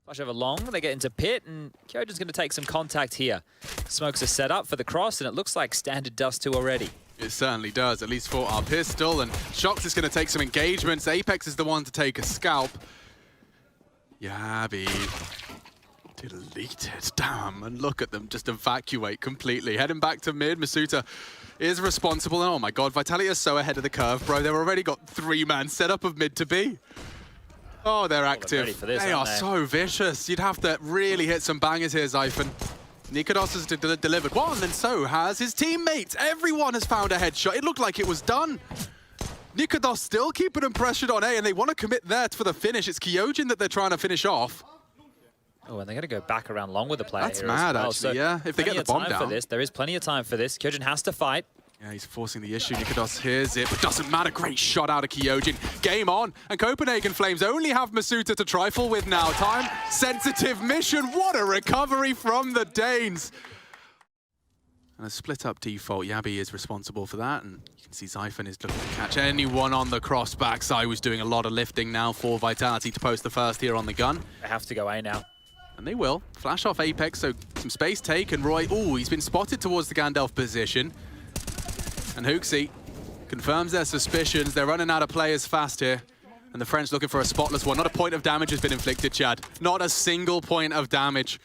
Flash over long, they get into pit, and Kyogen's going to take some contact here. Smokes are set up for the cross, and it looks like standard dust 2 already. It certainly does, at least for our pistol, and Shox is going to take some engagements. Apex is the one to take a scalp. Yabi deleted, damn, and look at them just evacuate completely. Heading back to mid, Masuta is responsible, and oh my god, Vitality is so ahead of the curve, bro. They've already got 3-man setup of mid to B. Oh, they're active. For this, they are so vicious. You'd have to really hit some bangers here, Zyphon. Nikodos has delivered one, and so has his teammates. Everyone has found a headshot. It looked like it was done. Nikodos still keeping them pressured on A, and they want to commit there for the finish. It's Kyogen that they're trying to finish off. Oh, and they're going to go back around long with the player. That's here mad, as well. actually, So yeah. If they get the bomb down. There is plenty of time for this. Kyogen has to fight. Yeah, he's forcing the issue. Nikodos hears it, but doesn't matter. Great shot out of Kyogen. Game on, and Copenhagen Flames only have Masuta to trifle with now. Time-sensitive mission. What a recovery from the Danes. And a split-up default. Yabi is responsible for that, and you can see Zyphon is looking to catch anyone on the crossback. Zai was doing a lot of lifting now for Vitality to post the first here on the gun. They have to go A now. And they will. Flash off Apex, so some space taken. Roy, ooh, he's been spotted towards the Gandalf position. And Hooksy confirms their suspicions. They're running out of players fast here. And the French looking for a spotless one. Not a point of damage has been inflicted, Chad. Not a single point of damage.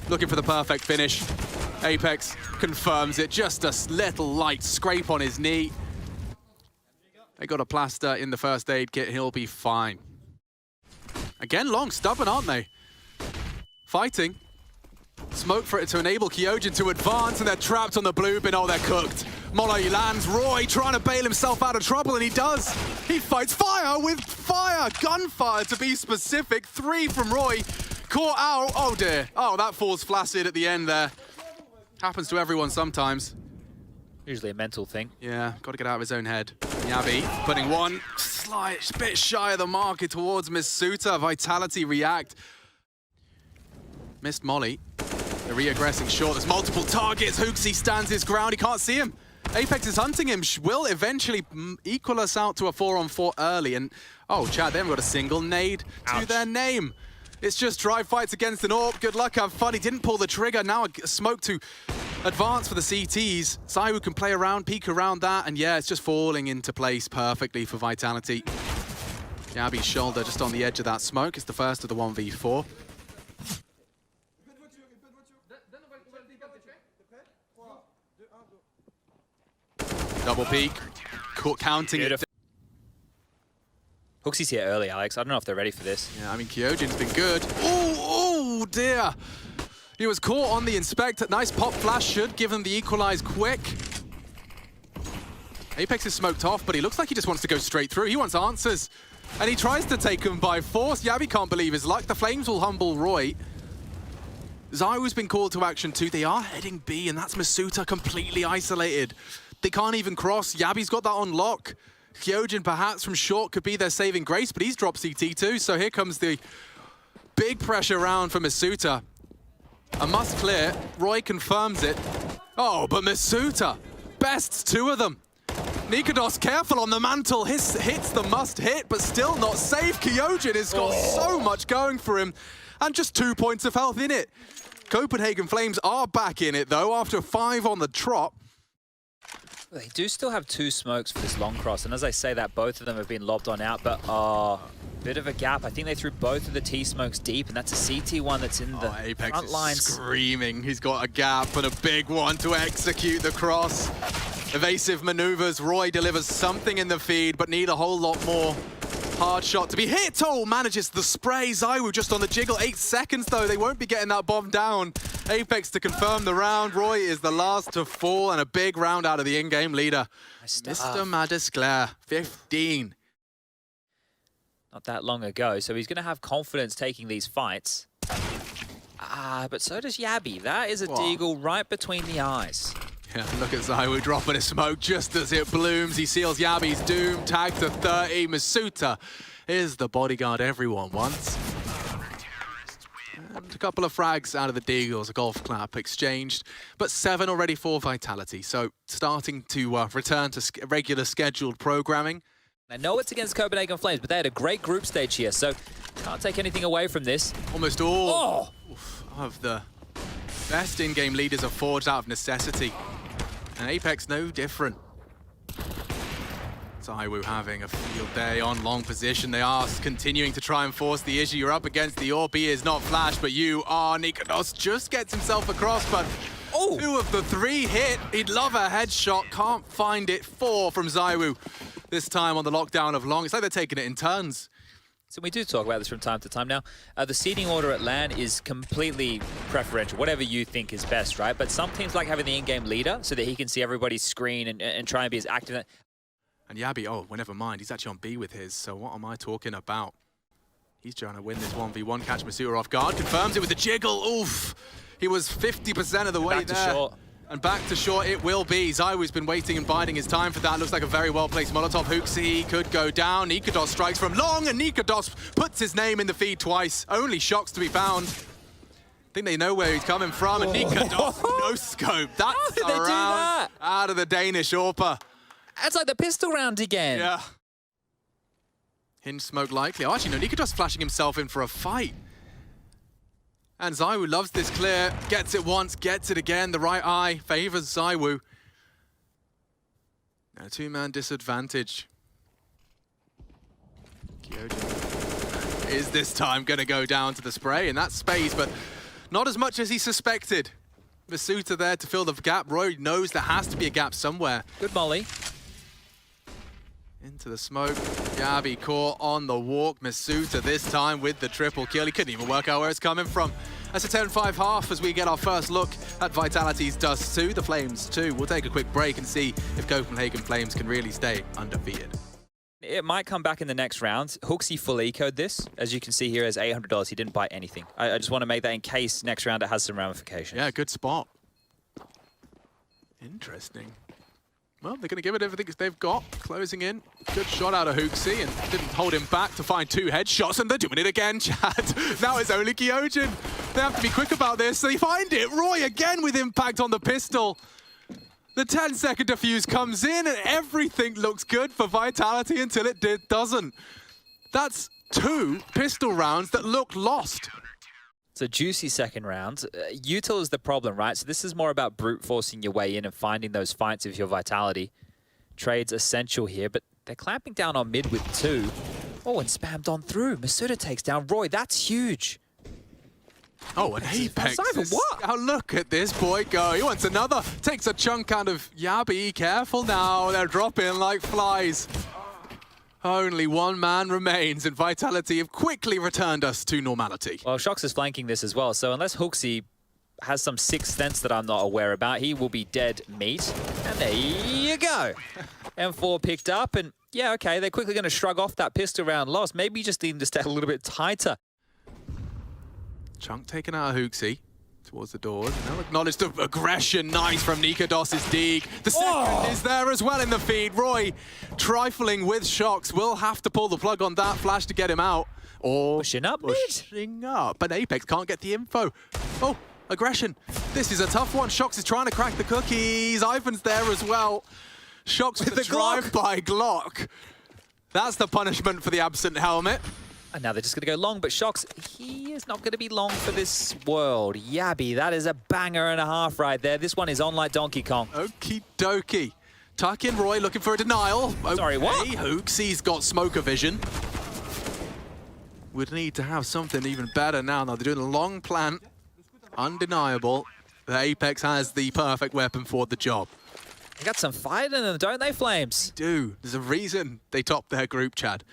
Looking for the perfect finish. Apex confirms it. Just a little light scrape on his knee. They got a plaster in the first aid kit. He'll be fine. Again, long, stubborn, aren't they? Fighting. Smoke for it to enable Kyogen to advance, and they're trapped on the blue bin. Oh, they're cooked. Molly lands. Roy trying to bail himself out of trouble, and he does. He fights fire with fire. Gunfire, to be specific. 3 from Roy. Caught out. Oh, dear. Oh, that falls flaccid at the end there. Happens to everyone sometimes. Usually a mental thing. Yeah, got to get out of his own head. Yabi putting one slight bit shy of the marker towards Masuta. Vitality react. Missed Molly. They're re-aggressing short. There's multiple targets. Hooksy stands his ground. He can't see him. Apex is hunting him. Will eventually equal us out to a 4-on-4 early. And, oh, Chad, they haven't got a single nade to their name. It's just drive fights against an AWP. Good luck, have fun. He didn't pull the trigger. Now a smoke to advance for the CTs. Zaiwu can play around, peek around that. And, yeah, it's just falling into place perfectly for Vitality. Yabi's shoulder just on the edge of that smoke. It's the first of the 1v4. Double peek, counting it. Hooksy's here early, Alex. I don't know if they're ready for this. Yeah, I mean, Kyogen's been good. Oh dear. He was caught on the inspect. Nice pop flash should give him the equalize quick. Apex is smoked off, but he looks like he just wants to go straight through. He wants answers. And he tries to take him by force. Yabi can't believe his luck. The Flames will humble Roy. Zaiwu's been called to action too. They are heading B, and that's Masuta completely isolated. They can't even cross. Yabi's got that on lock. Kyogen perhaps from short could be their saving grace, but he's dropped CT too. So here comes the big pressure round for Masuta. A must clear. Roy confirms it. Oh, but Masuta, best 2 of them. Nikodos careful on the mantle. Hits the must hit, but still not safe. Kyogen has got so much going for him. And just 2 points of health in it. Copenhagen Flames are back in it though after 5 on the trot. They do still have 2 smokes for this long cross, and as I say that, both of them have been lobbed on out, but bit of a gap. I think they threw both of the T-smokes deep, and that's a CT one that's in the Apex front lines. Screaming. He's got a gap and a big one to execute the cross. Evasive maneuvers. Roy delivers something in the feed, but need a whole lot more. Hard shot to be hit. Oh, manages the spray. Zaiwu just on the jiggle. 8 seconds, though. They won't be getting that bomb down. Apex to confirm the round. Roy is the last to fall, and a big round out of the in-game leader. Mr. Madisclair, 15. Not that long ago, so he's going to have confidence taking these fights. But so does Yabi. That is a deagle right between the eyes. Yeah, look at Zaiwu dropping a smoke just as it blooms. He seals Yabi's doom. Tag to 30. Masuta is the bodyguard everyone wants. And a couple of frags out of the deagles, a golf clap exchanged, but 7 already for Vitality. So starting to return to regular scheduled programming. I know it's against Copenhagen Flames, but they had a great group stage here, so can't take anything away from this. Almost all of the best in-game leaders are forged out of necessity. And Apex no different. ZywOo having a field day on long position. They are continuing to try and force the issue. You're up against the AWP. He is not Flash, but you are. Nikodos just gets himself across, but 2 of the 3 hit. He'd love a headshot. Can't find it. 4 from ZywOo. This time on the lockdown of long. It's like they're taking it in turns. So we do talk about this from time to time now. The seeding order at LAN is completely preferential, whatever you think is best, right? But some teams like having the in-game leader so that he can see everybody's screen and try and be as active. And Yabi, oh, well, never mind. He's actually on B with his, so what am I talking about? He's trying to win this 1v1, catch Masuta off guard, confirms it with a jiggle. Oof! He was 50% of the way there. Back to short. And back to short it will be. ZywOo's been waiting and biding his time for that. Looks like a very well-placed Molotov. HooXi could go down. Nikodos strikes from long, and Nikodos puts his name in the feed twice. Only Shocks to be found. I think they know where he's coming from, and Nikodos, no scope. That's a round out of the Danish AWPer. That's like the pistol round again. Yeah. Hinge smoke likely. Oh, actually, no, Nikodos flashing himself in for a fight. And ZywOo loves this clear. Gets it once, gets it again. The right eye favors ZywOo. Now, 2-man disadvantage. Kyojin is this time going to go down to the spray in that space, but not as much as he suspected. Masuta there to fill the gap. Roy knows there has to be a gap somewhere. Good molly. Into the smoke. Yabi caught on the walk. Masuta this time with the triple kill. He couldn't even work out where it's coming from. That's a 10-5 half as we get our first look at Vitality's Dust 2, the Flames 2. We'll take a quick break and see if Copenhagen Flames can really stay undefeated. It might come back in the next round. HooXi full ecoed this. As you can see here, as $800. He didn't buy anything. I just want to make that in case next round it has some ramifications. Yeah, good spot. Interesting. Well, they're going to give it everything they've got. Closing in. Good shot out of HooXi and didn't hold him back to find 2 headshots. And they're doing it again, Chad. Now it's only Kyojin. They have to be quick about this. They find it. Roy again with impact on the pistol. The 10-second defuse comes in and everything looks good for Vitality until it doesn't. That's 2 pistol rounds that look lost. It's a juicy second round. Util is the problem, right? So this is more about brute forcing your way in and finding those fights with your Vitality. Trade's essential here, but they're clamping down on mid with 2. Oh, and spammed on through. Masuta takes down Roy. That's huge. Oh, an Apex. What? Oh, look at this boy go. He wants another. Takes a chunk out of Yabi. Careful now. They're dropping like flies. Only 1 man remains, and Vitality have quickly returned us to normality. Well, Shocks is flanking this as well, so unless HooXi has some sixth sense that I'm not aware about, he will be dead meat. And there you go. M4 picked up, and yeah, okay, they're quickly going to shrug off that pistol round loss. Maybe you just need to stay a little bit tighter. Chunk taken out of HooXi towards the doors. Now acknowledged the aggression. Nice from Nikodos' dig. The second is there as well in the feed. Roy trifling with Shocks. Will have to pull the plug on that flash to get him out. Or pushing up, pushing up. But Apex can't get the info. Oh, aggression. This is a tough one. Shocks is trying to crack the cookies. Ivan's there as well. Shocks with the drive-by Glock. That's the punishment for the absent helmet. And now they're just going to go long, but Shocks, he is not going to be long for this world. Yabi, that is a banger and a half right there. This one is on like Donkey Kong. Okie dokie. Tuck in Roy looking for a denial. Sorry, what? HooXi's got smoker vision. Would need to have something even better now. They're doing a long plant. Undeniable. The Apex has the perfect weapon for the job. They got some fight in them, don't they, Flames? They do. There's a reason they topped their group, Chad.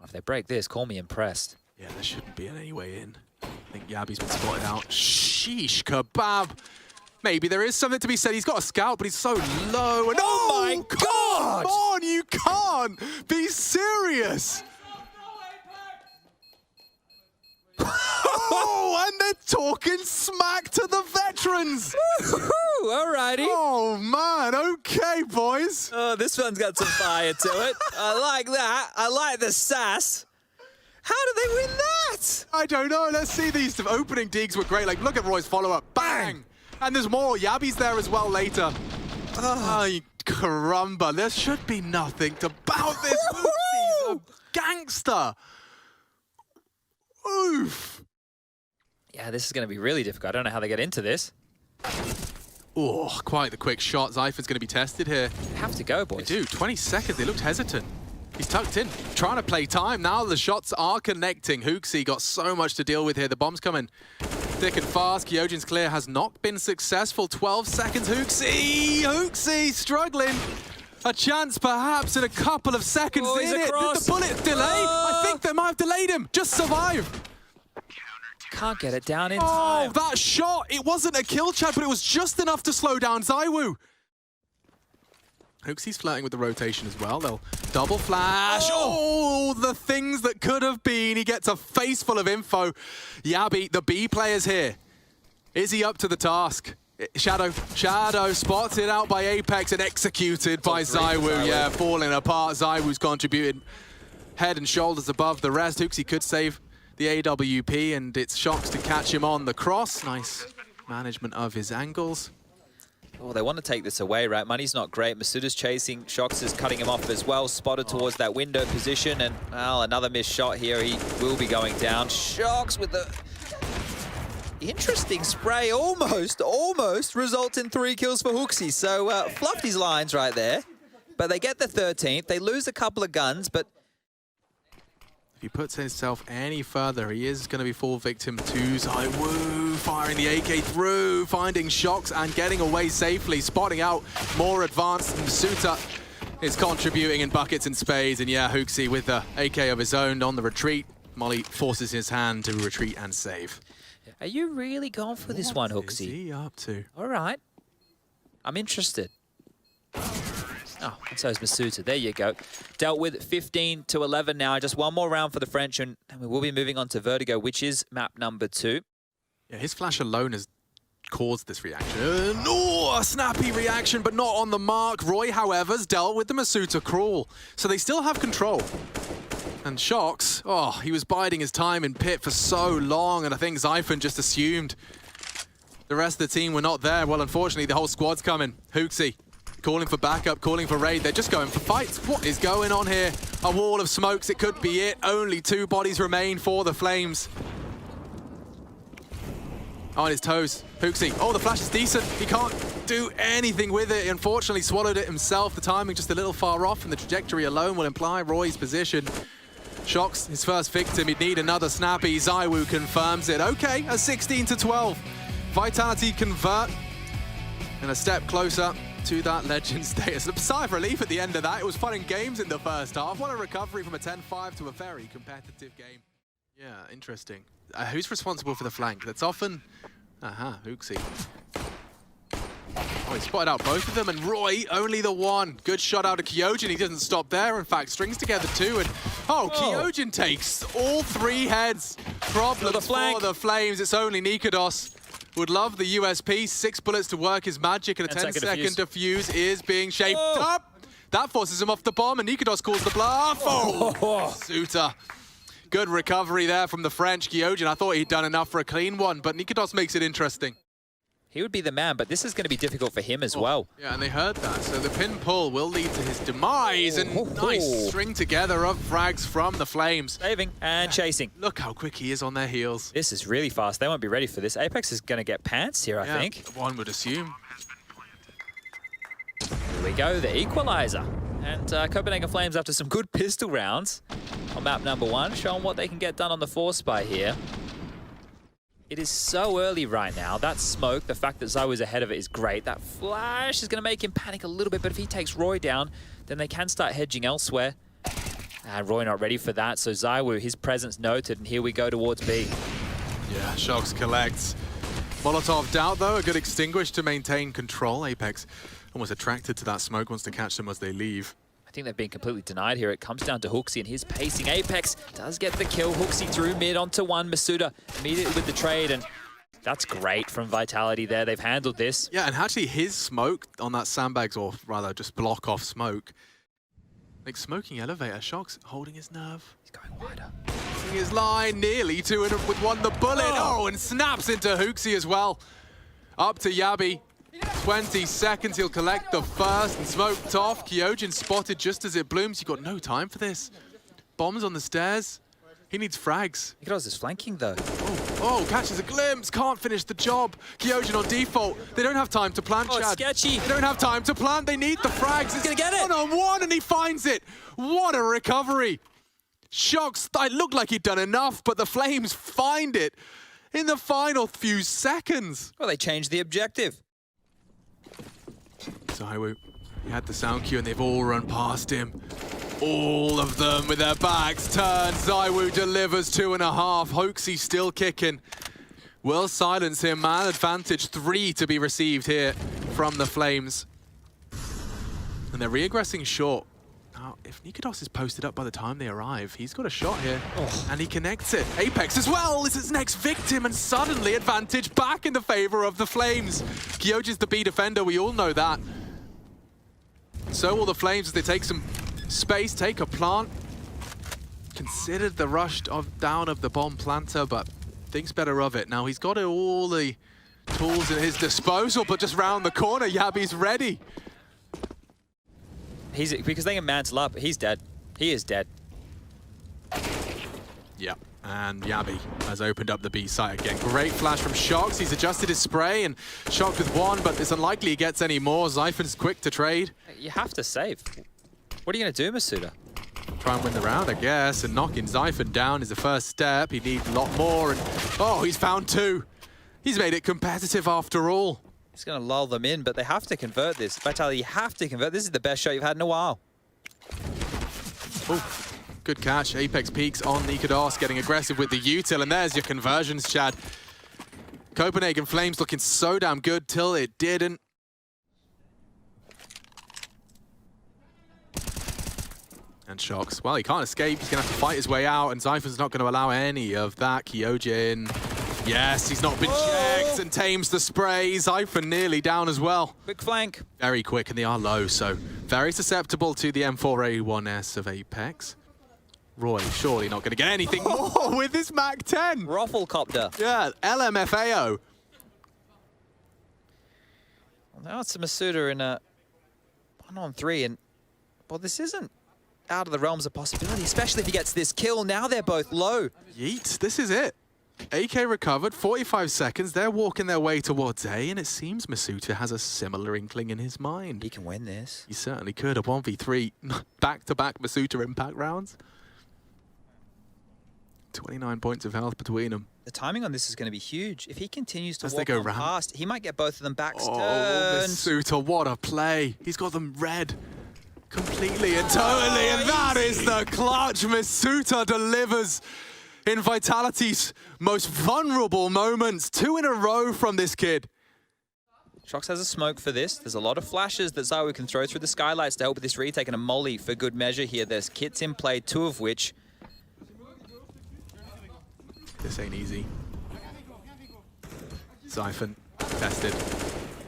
If they break this, call me impressed. Yeah, there shouldn't be any way in. I think Yabi's been spotted out. Sheesh kebab. Maybe there is something to be said. He's got a scout, but he's so low. And oh my God! Come on, you can't be serious. Oh, and they're talking smack to the veterans. Alrighty. Oh, man. Okay, boys. Oh, this one's got some fire to it. I like that. I like the sass. How did they win that? I don't know. Let's see. These opening digs were great. Like, look at Roy's follow-up. Bang! And there's more. Yabi's there as well later. You Caramba, there should be nothing about this. He's a gangster. Oof. Yeah, this is going to be really difficult. I don't know how they get into this. Oh, quite the quick shot. Zypher's going to be tested here. They have to go, boys. They do. 20 seconds. They looked hesitant. He's tucked in, trying to play time. Now the shots are connecting. Hooksy got so much to deal with here. The bomb's coming thick and fast. Kyojin's clear has not been successful. 12 seconds. Hooksy struggling. A chance perhaps in a couple of seconds. Oh, in it. Did across. the bullet delay? I think they might have delayed him. Just survive. Can't get it down in Oh, time. that shot. It wasn't a kill, Chad, but it was just enough to slow down ZywOo. Hooksy's flirting with the rotation as well. They'll double flash. Oh, the things that could have been. He gets a face full of info. Yabi, the B player's here. Is he up to the task? Shadow spotted out by Apex and executed by ZywOo. Yeah, falling apart. ZywOo's contributed head and shoulders above the rest. Hooksy could save the AWP, and it's Shox to catch him on the cross. Nice management of his angles. Oh, they want to take this away, right? Money's not great. Masuda's chasing. Shox is cutting him off as well. Spotted towards that window position. And, well, another missed shot here. He will be going down. Shox with the interesting spray. Almost results in 3 kills for Hooksy. So, fluffed his lines right there. But they get the 13th. They lose a couple of guns, but if he puts himself any further, he is going to be fall victim to ZywOo, firing the AK through, finding Shox and getting away safely, spotting out more advanced. Masuda is contributing in buckets and spades, and yeah, Hooksy with the AK of his own on the retreat. Molly forces his hand to retreat and save. are you really going for this one, Hooksy? What is he up to? All right. I'm interested. Oh, and so is Masuda. There you go. Dealt with 15-11 now. Just one more round for the French, and we will be moving on to Vertigo, which is map number 2. Yeah, his flash alone has caused this reaction. Oh, a snappy reaction, but not on the mark. Roy, however, has dealt with the Masuda crawl, so they still have control. And Shox, oh, he was biding his time in pit for so long, and I think Zyphon just assumed the rest of the team were not there. Well, unfortunately, the whole squad's coming. Hooksy calling for backup, calling for raid. They're just going for fights. What is going on here? A wall of smokes, it could be it. Only 2 bodies remain for the Flames. On his toes, Hooksy. Oh, the flash is decent. He can't do anything with it. He unfortunately swallowed it himself. The timing just a little far off, and the trajectory alone will imply Roy's position. Shox, his first victim. He'd need another snappy. ZywOo confirms it. Okay, a 16-12. Vitality convert, and a step closer to that legend status. A sigh of relief at the end of that. It was fun and games in the first half. What a recovery from a 10-5 to a very competitive game. Yeah, interesting. Who's responsible for the flank? That's often... Hooksy. Oh, he spotted out both of them, and Roy, only the one. Good shot out of Kyojin. He doesn't stop there. In fact, strings together 2, and... Oh, Kyojin takes all 3 heads. Problems for the Flames. It's only Nikodos. Would love the USP. 6 bullets to work his magic, and a 10-second defuse is being shaped up. That forces him off the bomb, and Nikodos calls the bluff. Oh, Suta. Good recovery there from the French. Kyojin, I thought he'd done enough for a clean one, but Nikodos makes it interesting. He would be the man, but this is going to be difficult for him as well. Yeah, and they heard that. So the pin pull will lead to his demise, and nice string together of frags from the Flames. Saving and chasing. Look how quick he is on their heels. This is really fast. They won't be ready for this. Apex is going to get pants here, I think. One would assume. Here we go, the equalizer. And Copenhagen Flames, after some good pistol rounds on map number 1, showing what they can get done on the 4-spy here. It is so early right now. That smoke, the fact that ZywOo's ahead of it is great. That flash is going to make him panic a little bit, but if he takes Roy down, then they can start hedging elsewhere. And Roy not ready for that, so ZywOo, his presence noted, and here we go towards B. Yeah, Shox collects. Molotov doubt, though, a good extinguish to maintain control. Apex almost attracted to that smoke, wants to catch them as they leave. I think they've been completely denied here. It comes down to Hooksy and his pacing. Apex does get the kill. Hooksy through mid onto 1. Masuda immediately with the trade, and that's great from Vitality there. They've handled this. Yeah, and actually his smoke on that sandbags, or rather just block off smoke. Like smoking elevator, Shox holding his nerve. He's going wider. His line nearly with 1 the bullet. Oh, and snaps into Hooksy as well. Up to Yabi. 20 seconds, he'll collect the first and smoked off. Kyojin spotted just as it blooms. You've got no time for this. Bombs on the stairs. He needs frags. Ikedos is flanking though. Oh, catches a glimpse. Can't finish the job. Kyojin on default. They don't have time to plant, Oh, it's Chad. sketchy. They don't have time to plant. They need the frags. He's gonna get it. One-on-one, and he finds it. What a recovery. Shocks. It looked like he'd done enough, but the Flames find it in the final few seconds. Well, they changed the objective. Zywoo, he had the sound cue and they've all run past him. All of them with their backs turned. Zywoo delivers 2.5. Hoaxy still kicking. Will silence him, man. Advantage 3 to be received here from the Flames. And they're regressing short. Now, if Nikodos is posted up by the time they arrive, he's got a shot here. And he connects it. Apex as well is his next victim, and suddenly advantage back in the favor of the Flames. Kyojin's the B defender, we all know that. So will the Flames as they take some space, take a plant. Considered the rush down of the bomb planter, but thinks better of it. Now he's got all the tools at his disposal, but just round the corner, Yabi's ready. Because they can mantle up, he's dead. He is dead. Yeah, and Yabi has opened up the B site again. Great flash from Shocks. He's adjusted his spray and shocked with one, but it's unlikely he gets any more. Zyphon's quick to trade. You have to save. What are you going to do, Masuda? Try and win the round, I guess, and knocking Zyphon down is the first step. He needs a lot more, and oh, he's found 2. He's made it competitive after all. He's going to lull them in, but they have to convert this. Vitality, you have to convert. This is the best shot you've had in a while. Oh, good catch. Apex peaks on Nikodos, getting aggressive with the util, and there's your conversions, Chad. Copenhagen Flames looking so damn good till it didn't. And Shocks, well, he can't escape. He's going to have to fight his way out, and Zyphon's not going to allow any of that. Kyojin, yes, he's not been checked and tames the spray. Zyphon nearly down as well. Quick flank. Very quick, and they are low, so very susceptible to the M4A1S of Apex. Roy, surely not going to get anything more with this MAC-10. Rafflecopter. Yeah, LMFAO. Well, now it's a Masuda in a 1-on-3, and well, this isn't out of the realms of possibility, especially if he gets this kill. Now they're both low. Yeet, this is it. AK recovered, 45 seconds. They're walking their way towards A, and it seems Masuda has a similar inkling in his mind. He can win this. He certainly could. A 1v3, back-to-back Masuda impact rounds. 29 points of health between them. The timing on this is going to be huge. If he continues to As they walk go on round. past, he might get both of them back Oh, turned. Masuda, what a play. He's got them red. Completely and totally, and that is the clutch. Masuda delivers in Vitality's most vulnerable moments. 2 in a row from this kid. Shox has a smoke for this. There's a lot of flashes that Zywoo can throw through the skylights to help with this retake, and a molly for good measure here. There's kits in play, 2 of which. This ain't easy. Zyphon, tested.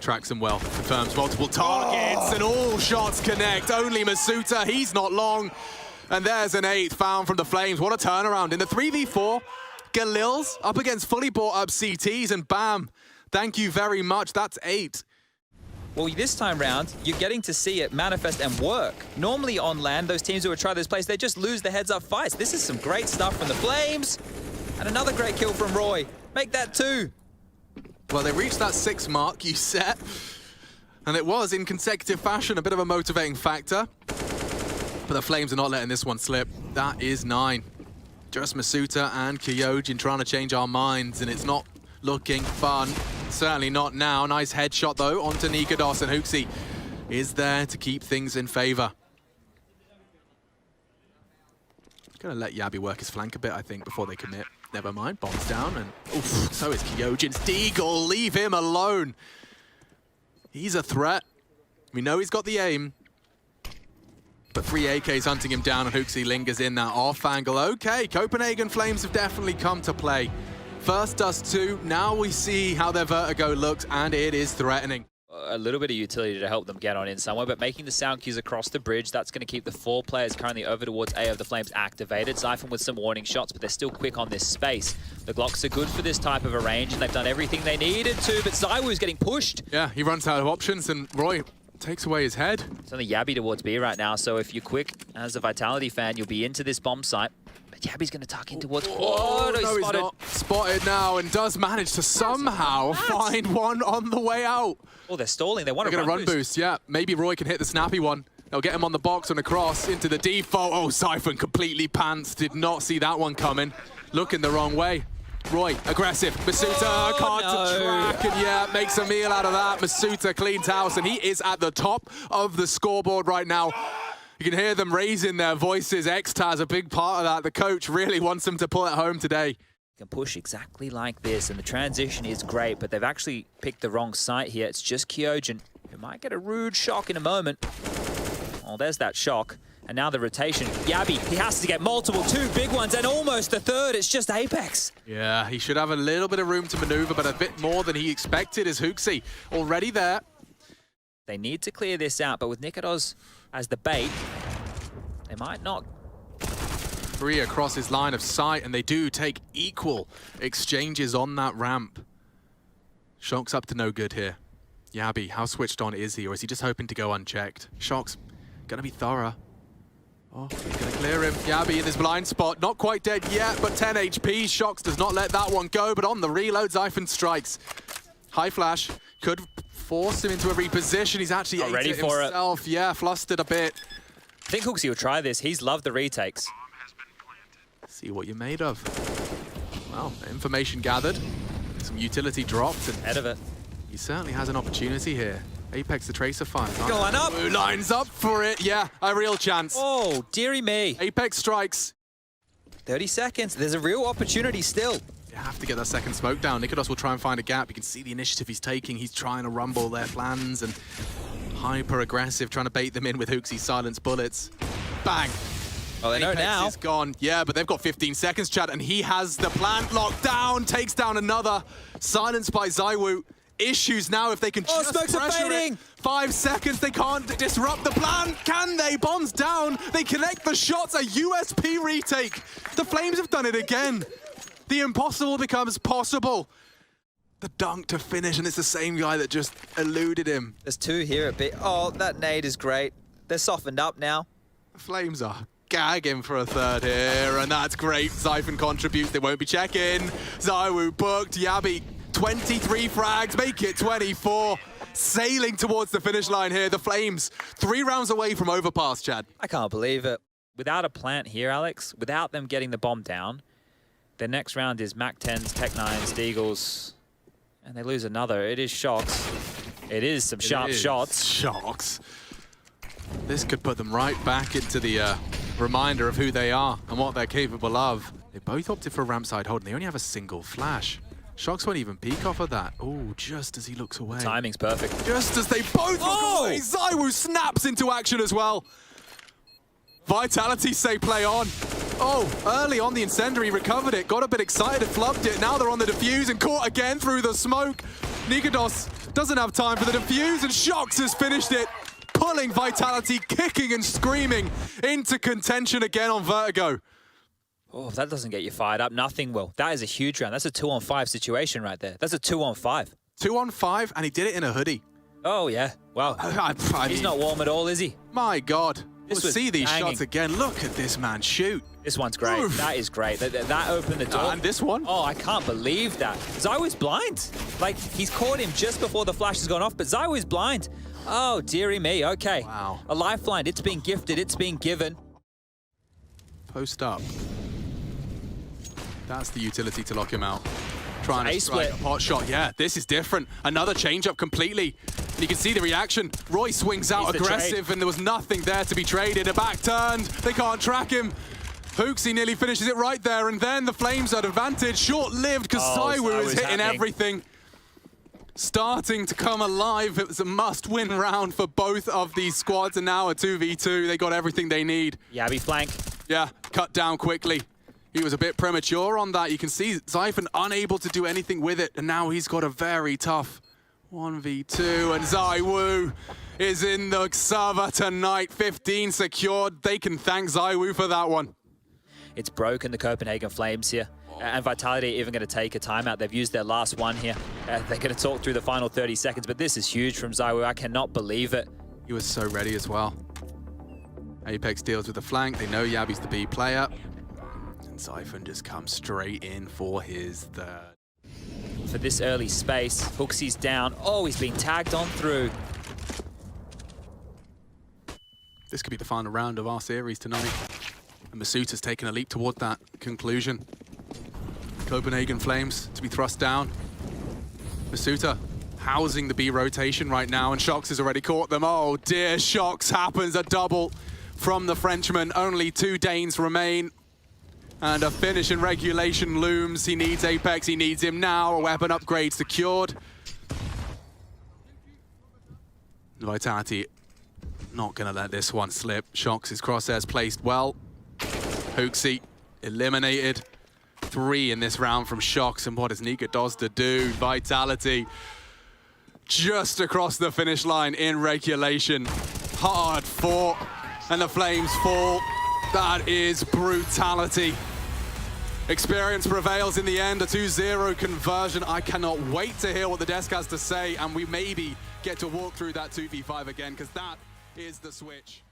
Tracks him well, confirms multiple targets, and all shots connect. Only Masuda, he's not long. And there's an 8th found from the Flames. What a turnaround. In the 3v4, Galil's up against fully bought up CTs, and bam. Thank you very much, that's 8. Well, this time round, you're getting to see it manifest and work. Normally on land, those teams who would try this place, they just lose the heads-up fights. This is some great stuff from the Flames. And another great kill from Roy. Make that 2. Well, they reached that 6 mark you set, and it was in consecutive fashion a bit of a motivating factor. But the Flames are not letting this one slip. That is 9. Just Masuda and Kyojin trying to change our minds, and it's not looking fun. Certainly not now. Nice headshot, though, onto Nikodos, and Hoaxy is there to keep things in favor. Gonna let Yabi work his flank a bit, I think, before they commit. Never mind, bombs down, and oof, so is Kyojin's Deagle. Leave him alone. He's a threat. We know he's got the aim. But 3 AKs hunting him down, and Hoaxy lingers in that off angle. Okay, Copenhagen Flames have definitely come to play. First dust 2, now we see how their vertigo looks, and it is threatening. a little bit of utility to help them get on in somewhere, but making the sound cues across the bridge, that's going to keep the 4 players currently over towards A of the Flames activated. Zyphon with some warning shots, but they're still quick on this space. The Glocks are good for this type of a range, and they've done everything they needed to, but ZywOo's getting pushed. Yeah, he runs out of options, and Roy takes away his head. It's only Yabby towards B right now, so if you're quick as a Vitality fan, you'll be into this bomb site. But Yabby's going to tuck in towards... Oh, no, he's not. Spotted now and does manage to somehow find one on the way out. Oh, they're stalling. They want to run boost. Yeah, maybe Roy can hit the snappy one. They'll get him on the box and across into the default. Oh, Zyphon completely pants. Did not see that one coming. Looking the wrong way. Roy, aggressive. Masuta card to track, and yeah, makes a meal out of that. Masuta cleans house, and he is at the top of the scoreboard right now. You can hear them raising their voices. Xtaz, a big part of that. The coach really wants them to pull it home today. Can push exactly like this, and the transition is great, but they've actually picked the wrong site here. It's just Kyojin, who might get a rude shock in a moment. Oh, there's that shock. And now the rotation. Yabby, he has to get multiple, 2 big ones, and almost the 3rd. It's just Apex. Yeah, he should have a little bit of room to maneuver, but a bit more than he expected is HooXi already there. They need to clear this out, but with Nikodos as the bait, they might not. 3 across his line of sight, and they do take equal exchanges on that ramp. Shock's up to no good here. Yabby, how switched on is he, or is he just hoping to go unchecked? Shock's gonna be thorough. Oh, he's gonna clear him. Yabby in his blind spot, not quite dead yet, but 10 HP. Shocks does not let that one go, but on the reload, Zyphon strikes. High flash, could force him into a reposition. He's actually ate ready it for himself. Yeah, flustered a bit. I think HooXi will try this. He's loved the retakes. See what you're made of. Well, information gathered, some utility dropped, and Head of it. he certainly has an opportunity here. Apex the Tracer finds. Go line up. Who lines up for it? Yeah, a real chance. Oh, dearie me. Apex strikes. 30 seconds. There's a real opportunity still. You have to get that second smoke down. Nikodos will try and find a gap. You can see the initiative he's taking. He's trying to rumble their plans and hyper aggressive, trying to bait them in with HooXi's silence bullets. Bang. Oh, they know Apex now. is gone. Yeah, but they've got 15 seconds, Chad, and he has the plant locked down, takes down another. Silenced by ZywOo. Issues now if they can just smokes are pressure fading. it. 5 seconds, they can't disrupt the plan. Can they? Bombs down. They connect the shots. A USP retake. The Flames have done it again. The impossible becomes possible. The dunk to finish, and it's the same guy that just eluded him. There's 2 here at B. Oh, that nade is great. They're softened up now. The Flames are gagging for a 3rd here, and that's great. Zyphon contributes. They won't be checking. ZywOo booked. Yabby, 23 frags, make it 24. Sailing towards the finish line here. The Flames, 3 rounds away from overpass, Chad. I can't believe it. Without a plant here, Alex, without them getting the bomb down, their next round is Mac-10s, Tech-9s, Deagles, and they lose another. It is Shocks. It is some sharp shots. Shocks. This could put them right back into the reminder of who they are and what they're capable of. They both opted for a ramp side hold, and they only have a single flash. Shocks won't even peek off of that. Oh, just as he looks away. Timing's perfect. Just as they both look away, ZywOo snaps into action as well. Vitality say play on. Oh, early on the incendiary, recovered it, got a bit excited, flubbed it. Now they're on the defuse and caught again through the smoke. Nikodos doesn't have time for the defuse, and Shocks has finished it. Pulling Vitality, kicking and screaming into contention again on Vertigo. Oh, if that doesn't get you fired up, nothing will. That is a huge round. That's a 2-on-5 situation right there. That's a 2-on-5. 2-on-5, and he did it in a hoodie. Oh, yeah. Wow. He's not warm at all, is he? My God. We'll was see these banging. shots again. Look at this man shoot. This one's great. Oof. That is great. That opened the door. And this one? Oh, I can't believe that. ZywOo's blind. Like, he's caught him just before the flash has gone off, but ZywOo's blind. Oh, dearie me. Okay. Wow. A lifeline. It's being gifted. It's being given. Post up. That's the utility to lock him out. Trying to strike a pot shot. Yeah, this is different. Another change-up completely. And you can see the reaction. Roy swings out aggressive, and there was nothing there to be traded. A back turned. They can't track him. HooXi nearly finishes it right there, and then the Flames at advantage. Short-lived because ZywOo is hitting everything. Starting to come alive. It was a must-win round for both of these squads, and now a 2v2. They got everything they need. Yabby flank. Yeah, cut down quickly. He was a bit premature on that. You can see Zyphon unable to do anything with it, and now he's got a very tough 1v2, and ZywOo is in the server tonight. 15 secured. They can thank ZywOo for that one. It's broken the Copenhagen Flames here. And Vitality are even going to take a timeout. They've used their last one here. They're going to talk through the final 30 seconds, but this is huge from ZywOo. I cannot believe it. He was so ready as well. Apex deals with the flank. They know Yabi's the B player. And Zyphon just comes straight in for his third. For this early space, HooXi's down. Oh, he's been tagged on through. This could be the final round of our series tonight. And Masuta's taken a leap toward that conclusion. Copenhagen Flames to be thrust down. Masuta housing the B rotation right now, and Shox has already caught them. Oh dear, Shox happens, a double from the Frenchman. Only 2 Danes remain. And a finish in regulation looms. He needs Apex, he needs him now. A weapon upgrade secured. Vitality not gonna let this one slip. Shox' crosshairs placed well. HooXi eliminated. 3 in this round from Shox, and what does Nika Dozda do? Vitality just across the finish line in regulation. Hard fought, and the Flames fall. That is brutality. Experience prevails in the end, a 2-0 conversion. I cannot wait to hear what the desk has to say, and we maybe get to walk through that 2v5 again, because that is the switch.